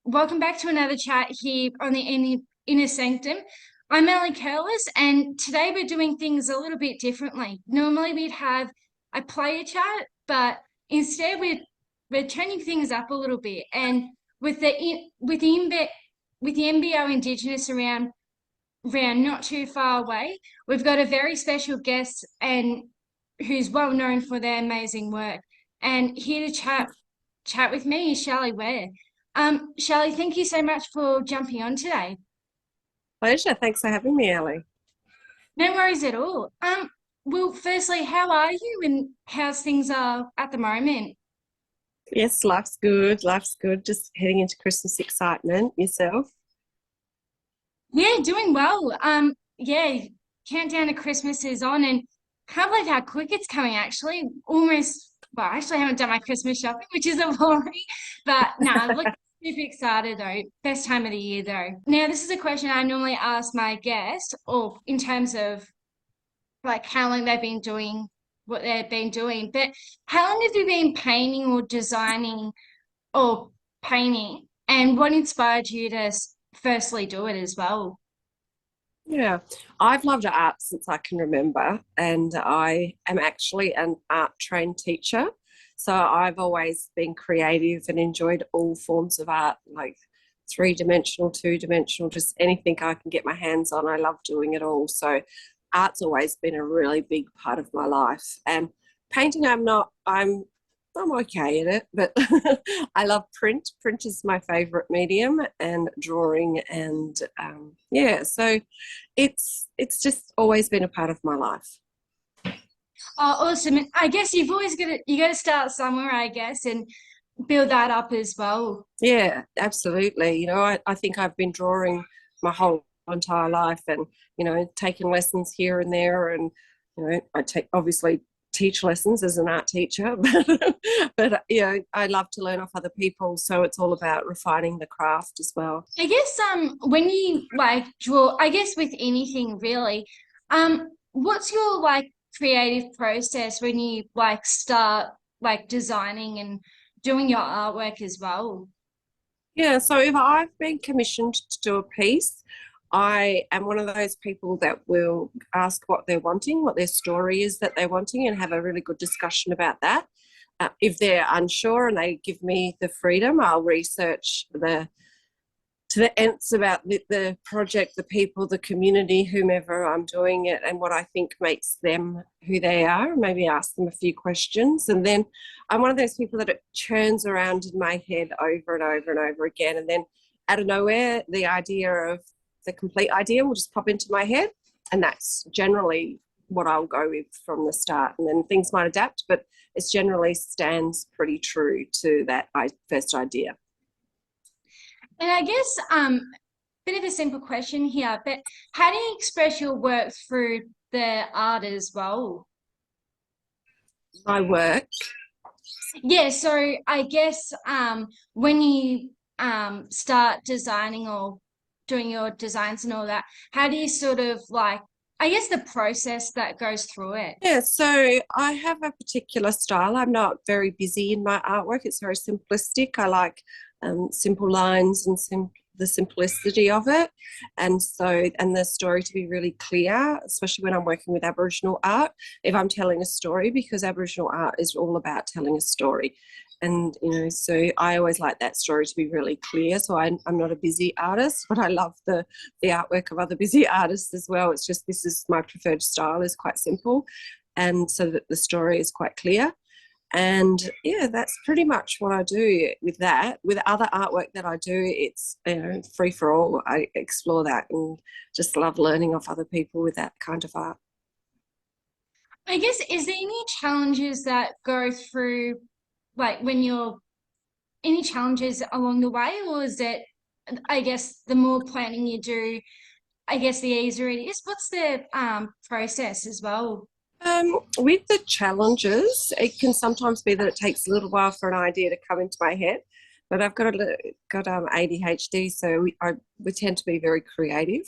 welcome back to another chat here on the Inner Sanctum. I'm Elly Kirlis, and today we're doing things a little bit differently. Normally we'd have a player chat, but instead we're turning things up a little bit. And with the NBL Indigenous round not too far away, we've got a very special guest and who's well known for their amazing work. And here to chat with me is Shelley Ware. Shelley, thank you so much for jumping on today. Pleasure. Thanks for having me, Ellie. No worries at all. Well, firstly, how are you and how's things are at the moment? Yes, life's good. Life's good. Just heading into Christmas excitement. Yourself? Yeah, doing well. Yeah, countdown to Christmas is on and can't believe how quick it's coming actually. Almost, well, I actually haven't done my Christmas shopping, which is a worry. But no, look, super excited though. Best time of the year though. Now, this is a question I normally ask my guest, or in terms of like how long they've been doing what they've been doing. But how long have you been painting or designing or painting? And what inspired you to firstly do it as well? Yeah, I've loved art since I can remember, and I am actually an art trained teacher. So I've always been creative and enjoyed all forms of art, like three-dimensional, two-dimensional, just anything I can get my hands on. I love doing it all. So art's always been a really big part of my life. And painting, I'm okay at it, but I love print. Print is my favorite medium, and drawing, and yeah, so it's just always been a part of my life. Oh, awesome. And I guess you got to start somewhere, I guess, and build that up as well. Yeah, absolutely. I think I've been drawing my whole entire life, and taking lessons here and there, and I take obviously teach lessons as an art teacher, but I love to learn off other people, so it's all about refining the craft as well. I guess when you like draw, I guess with anything really, what's your like creative process when you like start like designing and doing your artwork as well? Yeah, so if I've been commissioned to do a piece, I am one of those people that will ask what they're wanting, what their story is that they're wanting, and have a really good discussion about that. If they're unsure and they give me the freedom, I'll research to the nths about the project, the people, the community, whomever I'm doing it, and what I think makes them who they are. Maybe ask them a few questions. And then I'm one of those people that it churns around in my head over and over and over again. And then out of nowhere, the complete idea will just pop into my head. And that's generally what I'll go with from the start. And then things might adapt, but it generally stands pretty true to that first idea. And I guess bit of a simple question here, but how do you express your work through the art as well? My work. Yeah, so I guess when you start designing or doing your designs and all that, how do you sort of like, I guess the process that goes through it? Yeah, so I have a particular style. I'm not very busy in my artwork. It's very simplistic. I like simple lines and the simplicity of it, and the story to be really clear, especially when I'm working with Aboriginal art. If I'm telling a story, because Aboriginal art is all about telling a story, and so I always like that story to be really clear. So I'm not a busy artist, but I love the artwork of other busy artists as well. It's just this is my preferred style, is quite simple, and so that the story is quite clear. And yeah, that's pretty much what I do with that. With other artwork that I do, it's free for all. I explore that and just love learning off other people with that kind of art. I guess, is there any challenges that go through, like when you're any challenges along the way, or is it, I guess, the more planning you do, I guess the easier it is? What's the process as well? With the challenges, it can sometimes be that it takes a little while for an idea to come into my head. But I've got ADHD, so we tend to be very creative,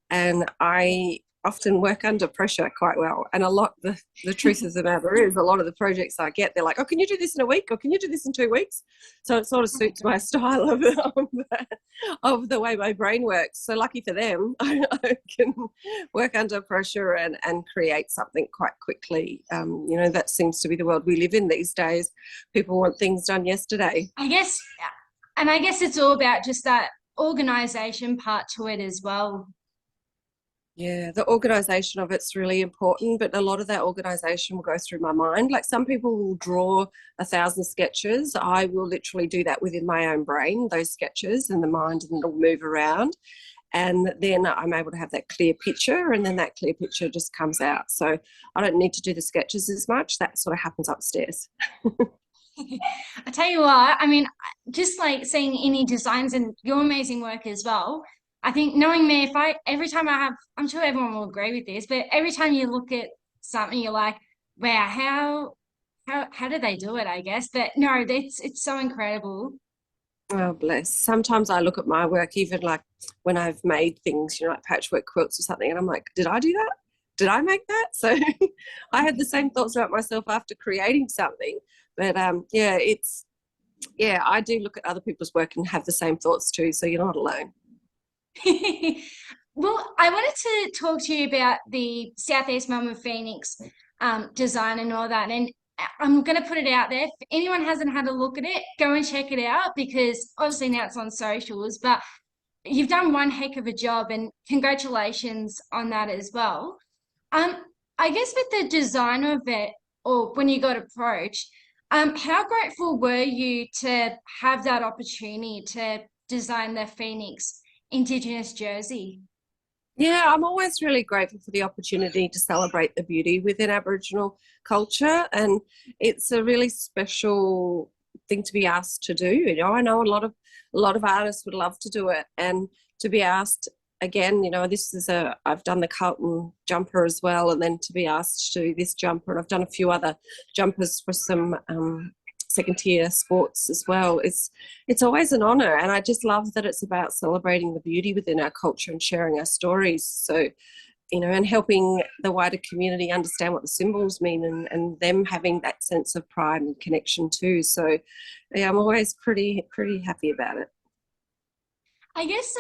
and I often work under pressure quite well. And the truth of the matter is, a lot of the projects I get, they're like, oh, can you do this in a week? Or can you do this in 2 weeks? So it sort of Oh my suits my God. style of the way my brain works. So lucky for them, I can work under pressure and create something quite quickly. That seems to be the world we live in these days. People want things done yesterday. I guess, and I guess it's all about just that organization part to it as well. Yeah, the organisation of it's really important, but a lot of that organisation will go through my mind. Like some people will draw 1,000 sketches. I will literally do that within my own brain, those sketches in the mind, and it'll move around. And then I'm able to have that clear picture, and then that clear picture just comes out. So I don't need to do the sketches as much. That sort of happens upstairs. I tell you what, I mean, just like seeing any designs and your amazing work as well. I think knowing me, if I every time I have, I'm sure everyone will agree with this, but every time you look at something, you're like, wow, how did they do it? I guess, but no, it's so incredible. Oh, bless. Sometimes I look at my work, even like when I've made things, like patchwork quilts or something, and I'm like, did I do that? Did I make that? So I had the same thoughts about myself after creating something. But I do look at other people's work and have the same thoughts too. So you're not alone. Well, I wanted to talk to you about the Southeast Melbourne Phoenix design and all that. And I'm going to put it out there. If anyone hasn't had a look at it, go and check it out because obviously now it's on socials, but you've done one heck of a job and congratulations on that as well. Um, I guess with the design of it or when you got approached, how grateful were you to have that opportunity to design the Phoenix Indigenous jersey? Yeah, I'm always really grateful for the opportunity to celebrate the beauty within Aboriginal culture. And it's a really special thing to be asked to do. I know a lot of artists would love to do it. And to be asked again, I've done the Carlton jumper as well, and then to be asked to do this jumper, and I've done a few other jumpers for some second tier sports as well. It's always an honor, and I just love that it's about celebrating the beauty within our culture and sharing our stories. So, and helping the wider community understand what the symbols mean, and them having that sense of pride and connection too. So yeah, I'm always pretty happy about it. I guess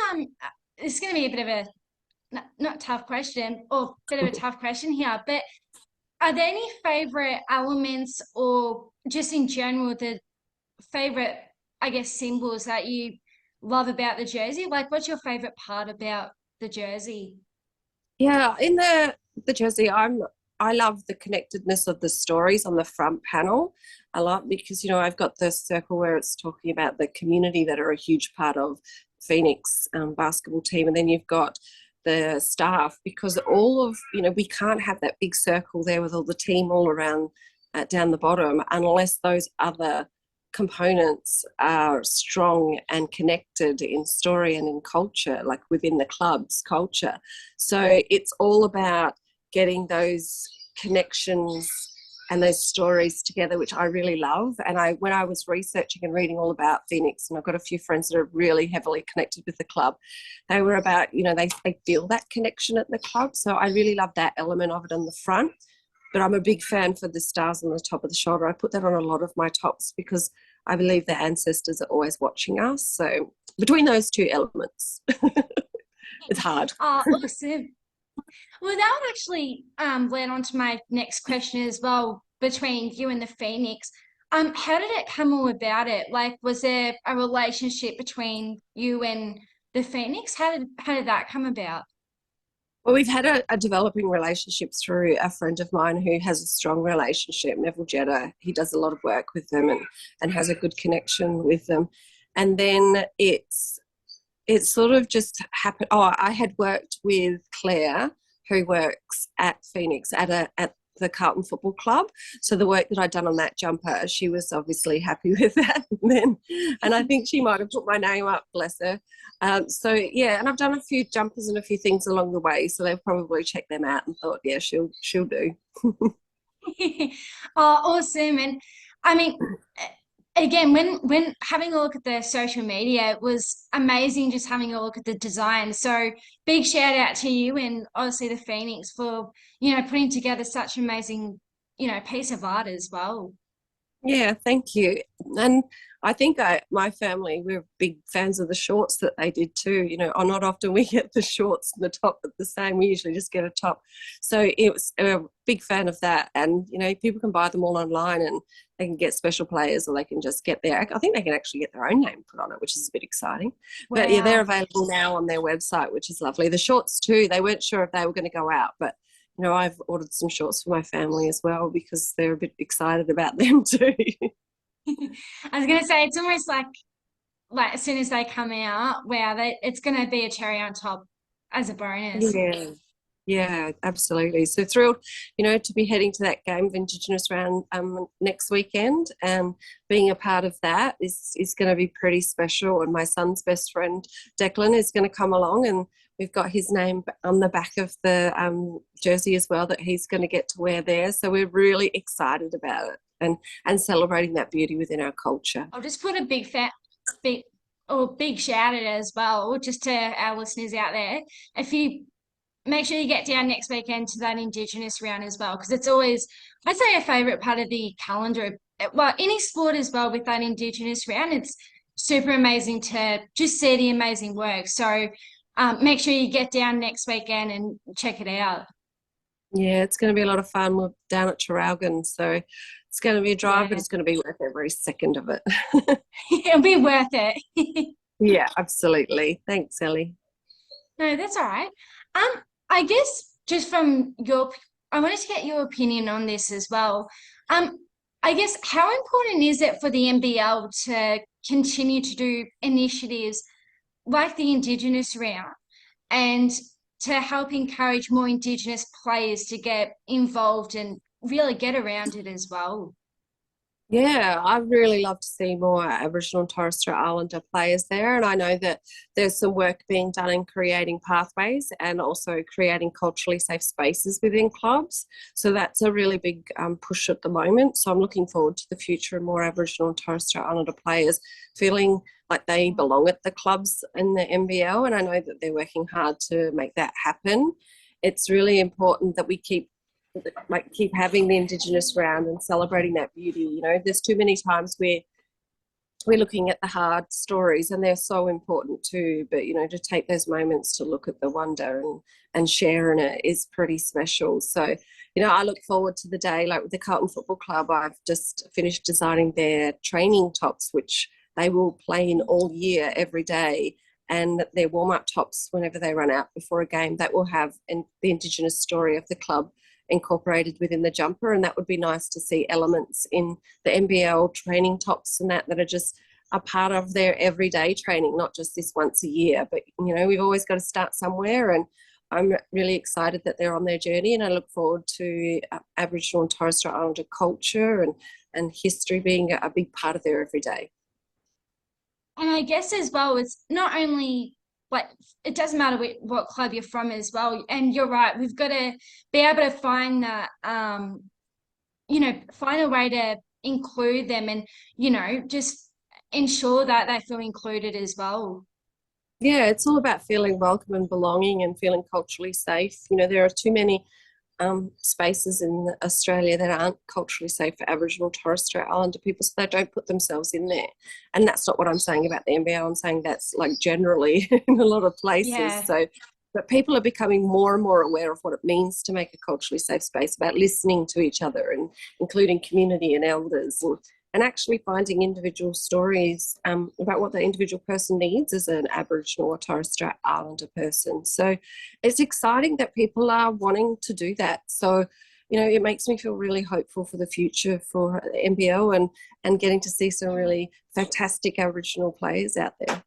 it's going to be a bit of a not tough question or bit of a tough question here, but are there any favorite elements or just in general the favorite, I guess, symbols that you love about the jersey? Like, what's your favorite part about the jersey? Yeah, in the jersey, I love the connectedness of the stories on the front panel a lot because I've got the circle where it's talking about the community that are a huge part of Phoenix basketball team, and then you've got the staff because all of we can't have that big circle there with all the team all around down the bottom unless those other components are strong and connected in story and in culture, like within the club's culture. So it's all about getting those connections and those stories together, which I really love. And when I was researching and reading all about Phoenix, and I've got a few friends that are really heavily connected with the club, they were about, they feel that connection at the club. So I really love that element of it on the front. But I'm a big fan for the stars on the top of the shoulder. I put that on a lot of my tops because I believe the ancestors are always watching us. So between those two elements, it's hard. Oh, awesome. Well, that would actually lead on to my next question as well between you and the Phoenix. How did it come all about it? Like, was there a relationship between you and the Phoenix? How did that come about? Well, we've had a developing relationship through a friend of mine who has a strong relationship, Neville Jetta. He does a lot of work with them and has a good connection with them. And then it sort of just happened. Oh, I had worked with Claire, who works at Phoenix at the Carlton Football Club. So the work that I'd done on that jumper, she was obviously happy with that. And I think she might have put my name up, bless her. So yeah, and I've done a few jumpers and a few things along the way. So they've probably checked them out and thought, yeah, she'll do. Oh, awesome. And I mean, again, when having a look at the social media, it was amazing just having a look at the design. So big shout out to you and obviously the Phoenix for, putting together such an amazing, piece of art as well. Yeah, thank you. And I think my family, we're big fans of the shorts that they did too. Not often we get the shorts and the top at the same. We usually just get a top. So it was a big fan of that. And, people can buy them all online and they can get special players or they can just get their, I think they can actually get their own name put on it, which is a bit exciting. But yeah, they're Wow. available now on their website, which is lovely. The shorts too, they weren't sure if they were going to go out, but I've ordered some shorts for my family as well because they're a bit excited about them too. I was gonna say it's almost like as soon as they come out, wow, it's gonna be a cherry on top as a bonus. Yeah, yeah, absolutely. So thrilled, to be heading to that game of Indigenous Round next weekend, and being a part of that is going to be pretty special. And my son's best friend Declan is going to come along, and we've got his name on the back of the jersey as well that he's going to get to wear there. So we're really excited about it and celebrating that beauty within our culture. I'll just put a big big shout out as well, just to our listeners out there. If you make sure you get down next weekend to that Indigenous round as well, because it's always, I'd say, a favourite part of the calendar. Well, any sport as well with that Indigenous round, it's super amazing to just see the amazing work. So make sure you get down next weekend and check it out. Yeah, it's going to be a lot of fun. We're down at Traralgon, so it's going to be a drive, but Yeah, it's going to be worth every second of it. it'll be worth it. Yeah, absolutely. Thanks, Ellie. No, that's all right. I guess just I wanted to get your opinion on this as well. Um, I guess how important is it for the NBL to continue to do initiatives like the Indigenous round and to help encourage more Indigenous players to get involved and really get around it as well? Yeah, I'd really love to see more Aboriginal and Torres Strait Islander players there. And I know that there's some work being done in creating pathways and also creating culturally safe spaces within clubs. So that's a really big push at the moment. So I'm looking forward to the future of more Aboriginal and Torres Strait Islander players feeling like they belong at the clubs in the NBL. And I know that they're working hard to make that happen. It's really important that we keep having the Indigenous round and celebrating that beauty. There's too many times where we're looking at the hard stories and they're so important too, but to take those moments to look at the wonder and share in it is pretty special. So I look forward to the day, like with the Carlton Football Club. I've just finished designing their training tops, which they will play in all year every day, and their warm-up tops whenever they run out before a game that will have the Indigenous story of the club incorporated within the jumper. And that would be nice to see elements in the NBL training tops and that are just a part of their everyday training, not just this once a year. But we've always got to start somewhere, and I'm really excited that they're on their journey, and I look forward to Aboriginal and Torres Strait Islander culture and history being a big part of their everyday. And I guess as well, it's not only like it doesn't matter what club you're from as well. And you're right, we've got to be able to find that, find a way to include them and, just ensure that they feel included as well. Yeah, it's all about feeling welcome and belonging and feeling culturally safe. There are too many spaces in Australia that aren't culturally safe for Aboriginal Torres Strait Islander people, so they don't put themselves in there. And that's not what I'm saying about the NBL. I'm saying that's like generally in a lot of places. Yeah. So, but people are becoming more and more aware of what it means to make a culturally safe space, about listening to each other and including community and elders, and actually finding individual stories about what the individual person needs as an Aboriginal or Torres Strait Islander person. So it's exciting that people are wanting to do that. So, it makes me feel really hopeful for the future for the NBL and getting to see some really fantastic Aboriginal players out there.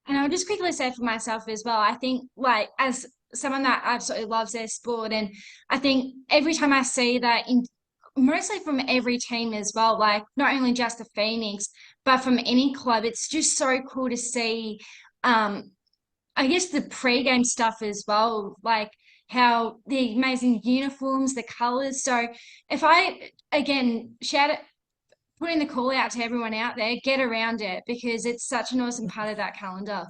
And I'll just quickly say for myself as well, I think like as someone that absolutely loves their sport, and I think every time I see that mostly from every team as well, like not only just the Phoenix, but from any club, it's just so cool to see I guess the pre-game stuff as well, like how the amazing uniforms, the colors. So if I again shout it putting the call out to everyone out there, get around it because it's such an awesome part of that calendar.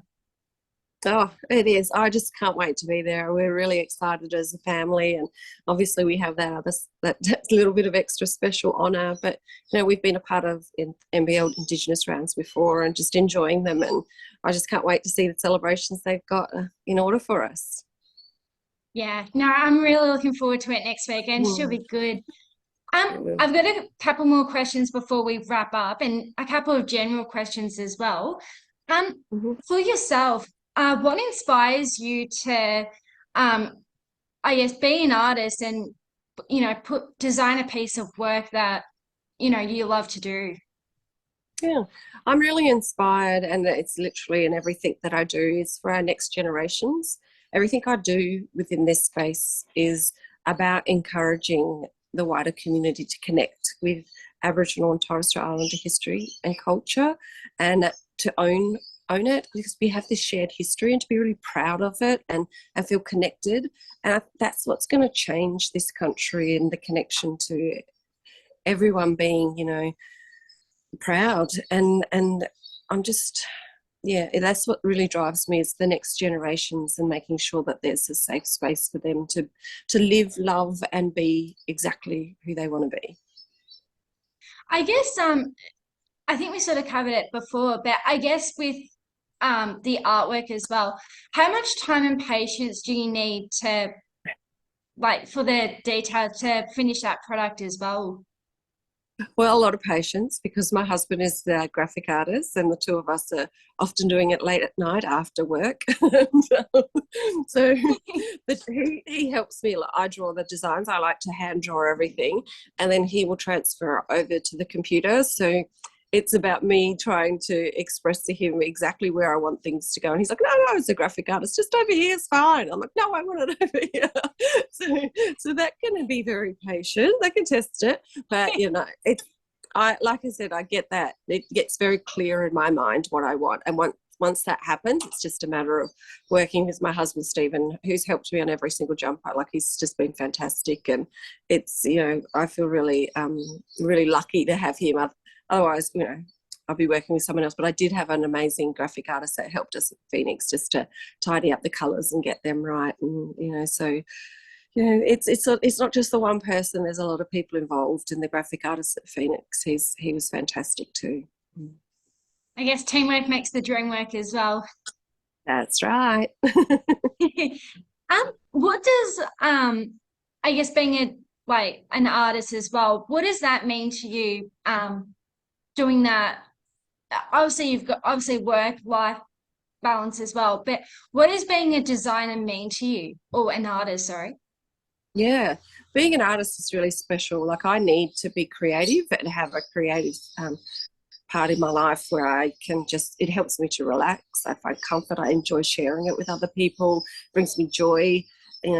Oh, it is. I just can't wait to be there. We're really excited as a family, and obviously we have that little bit of extra special honour. But we've been a part of NBL Indigenous Rounds before, and just enjoying them. And I just can't wait to see the celebrations they've got in order for us. Yeah, no, I'm really looking forward to it next weekend. Should Mm. be good. I've got a couple more questions before we wrap up, and a couple of general questions as well. Mhm. For yourself, what inspires you to, I guess, be an artist and, design a piece of work that, you love to do? Yeah, I'm really inspired, and it's literally in everything that I do is for our next generations. Everything I do within this space is about encouraging the wider community to connect with Aboriginal and Torres Strait Islander history and culture, and to own it, because we have this shared history, and to be really proud of it and feel connected. And that's what's going to change this country, and the connection to everyone being, proud. And I'm just, yeah, that's what really drives me, is the next generations, and making sure that there's a safe space for them to live, love, and be exactly who they want to be. I guess I think we sort of covered it before, but I guess with the artwork as well, how much time and patience do you need to like for the detail to finish that product as well? Well, a lot of patience, because my husband is the graphic artist, and the two of us are often doing it late at night after work. So but he helps me. I draw the designs. I like to hand draw everything, and then he will transfer over to the computer. So it's about me trying to express to him exactly where I want things to go. And he's like, no, it's a graphic artist, just over here is fine. I'm like, no, I want it over here. So that can be very patient. They can test it. But, like I said, I get that. It gets very clear in my mind what I want. And once that happens, it's just a matter of working with my husband, Stephen, who's helped me on every single jumper. Like, he's just been fantastic. And it's, I feel really, really lucky to have him. Otherwise, I'll be working with someone else. But I did have an amazing graphic artist that helped us at Phoenix, just to tidy up the colours and get them right. And, so it's not just the one person. There's a lot of people involved. In the graphic artist at Phoenix, he was fantastic too. I guess teamwork makes the dream work as well. That's right. What does I guess being an artist as well, what does that mean to you? Doing that, obviously you've got obviously work life balance as well, but what does being a designer mean to you, or an artist, sorry? Yeah, being an artist is really special. Like, I need to be creative and have a creative part in my life where I can it helps me to relax. I find comfort. I enjoy sharing it with other people. It brings me joy.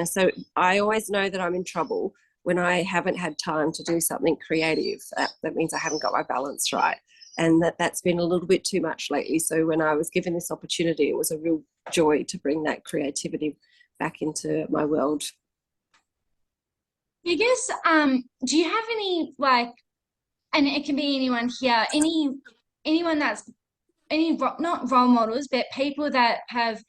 So I always know that I'm in trouble when I haven't had time to do something creative. That means I haven't got my balance right. And that's been a little bit too much lately. So when I was given this opportunity, it was a real joy to bring that creativity back into my world. I guess do you have any and it can be anyone here, anyone that's not role models, but people that have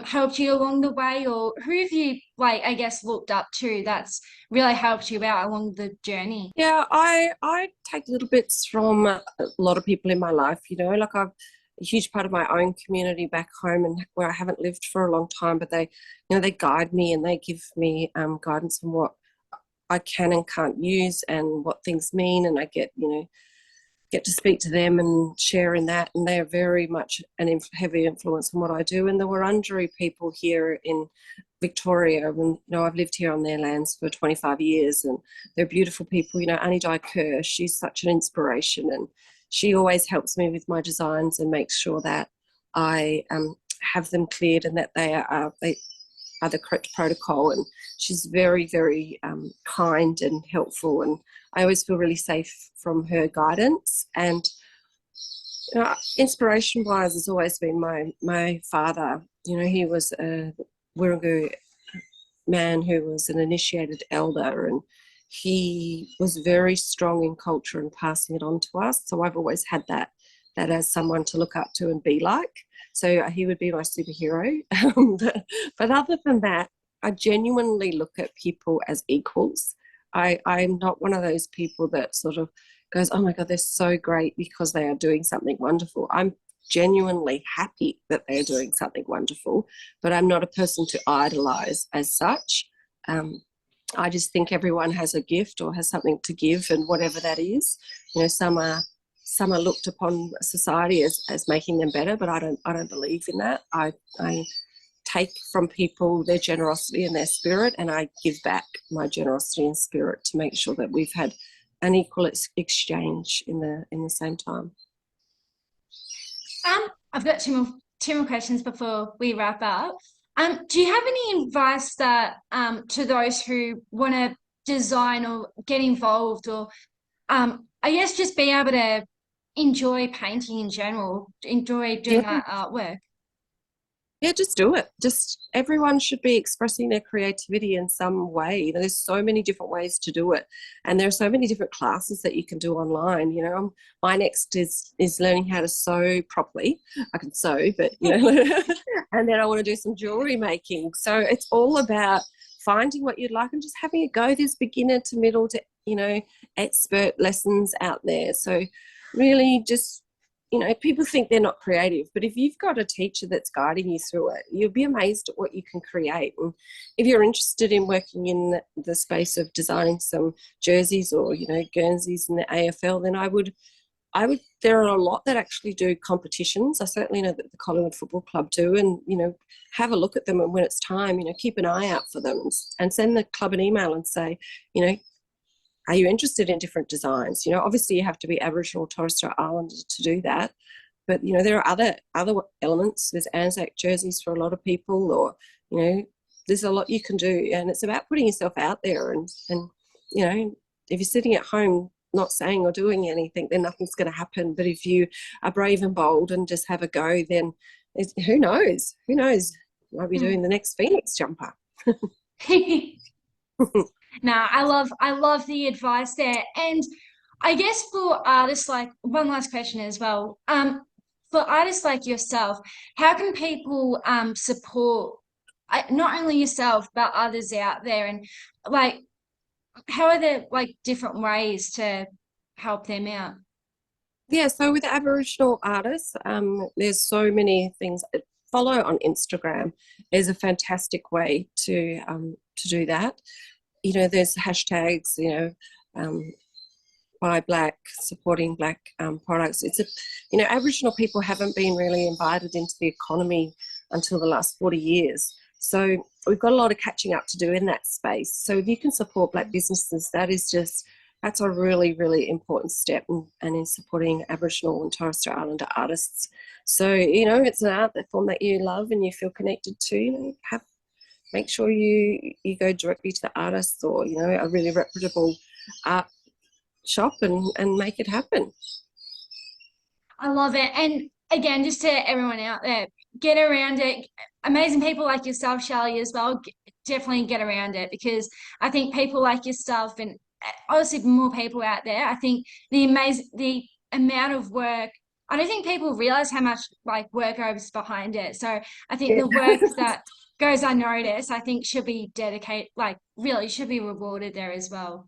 helped you along the way, or who have you I guess looked up to that's really helped you out along the journey? Yeah, I take little bits from a lot of people in my life. Like, I've a huge part of my own community back home, and where I haven't lived for a long time, but they guide me, and they give me guidance on what I can and can't use, and what things mean. And I get to speak to them and share in that, and they're very much heavy influence on what I do. And the Wurundjeri people here in Victoria, and I've lived here on their lands for 25 years, and they're beautiful people. Annie Di Kerr, she's such an inspiration, and she always helps me with my designs and makes sure that I have them cleared, and that they are the correct protocol. And she's very, very kind and helpful, and I always feel really safe from her guidance. And inspiration wise has always been my father. He was a Wirangu man who was an initiated elder, and he was very strong in culture and passing it on to us. So I've always had that as someone to look up to and be like. So he would be my superhero. But other than that, I genuinely look at people as equals. I'm not one of those people that sort of goes, oh my God, they're so great because they are doing something wonderful. I'm genuinely happy that they're doing something wonderful, but I'm not a person to idolize as such. I just think everyone has a gift or has something to give, and whatever that is, some are looked upon society as making them better, but I don't believe in that. I take from people their generosity and their spirit, and I give back my generosity and spirit to make sure that we've had an equal exchange in the same time. I've got two more questions before we wrap up. Do you have any advice that to those who want to design or get involved, or I guess just be able to enjoy painting in general, enjoy doing Yeah. that artwork? Yeah, just do it. Just everyone should be expressing their creativity in some way. There's so many different ways to do it, and there are so many different classes that you can do online. My next is learning how to sew properly. I can sew, but and then I want to do some jewelry making. So it's all about finding what you'd like and just having a go. There's beginner to middle to expert lessons out there. So really just people think they're not creative, but if you've got a teacher that's guiding you through it, you'll be amazed at what you can create. And if you're interested in working in the space of designing some jerseys or, Guernseys in the AFL, then I would, there are a lot that actually do competitions. I certainly know that the Collingwood Football Club do, and, have a look at them. And when it's time, keep an eye out for them and send the club an email and say, are you interested in different designs? Obviously you have to be Aboriginal or Torres Strait Islander to do that. But, there are other elements. There's Anzac jerseys for a lot of people, or, there's a lot you can do. And it's about putting yourself out there. And if you're sitting at home not saying or doing anything, then nothing's going to happen. But if you are brave and bold and just have a go, then who knows? Who knows? You might be doing the next Phoenix jumper. No, I love the advice there. And I guess for artists, like, one last question as well. For artists like yourself, how can people support not only yourself but others out there, and like how are there like different ways to help them out? Yeah, so with Aboriginal artists, there's so many things. Follow on Instagram is a fantastic way to do that. There's hashtags, buy black, supporting black products. Aboriginal people haven't been really invited into the economy until the last 40 years. So we've got a lot of catching up to do in that space. So if you can support black businesses, that's a really, really important step, and in supporting Aboriginal and Torres Strait Islander artists. So, it's an art form that you love and you feel connected to. Make sure you go directly to the artists or, a really reputable art shop and make it happen. I love it. And again, just to everyone out there, get around it. Amazing people like yourself, Shelley, as well. Definitely get around it, because I think people like yourself, and obviously more people out there, I think the amount of work, I don't think people realize how much like work goes behind it. So I think the work that goes unnoticed, I think should be dedicated, like really should be rewarded there as well.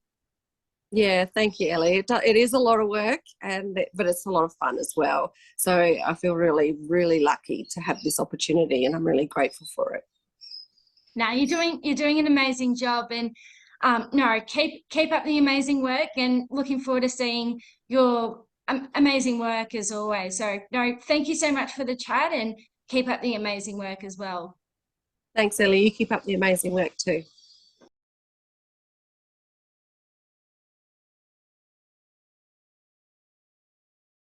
Yeah, thank you, Elly. It is a lot of work, but it's a lot of fun as well. So I feel really, really lucky to have this opportunity, and I'm really grateful for it. Now you're doing an amazing job, and no, keep up the amazing work, and looking forward to seeing your amazing work as always. So no, thank you so much for the chat, and keep up the amazing work as well. Thanks, Elly. You keep up the amazing work too.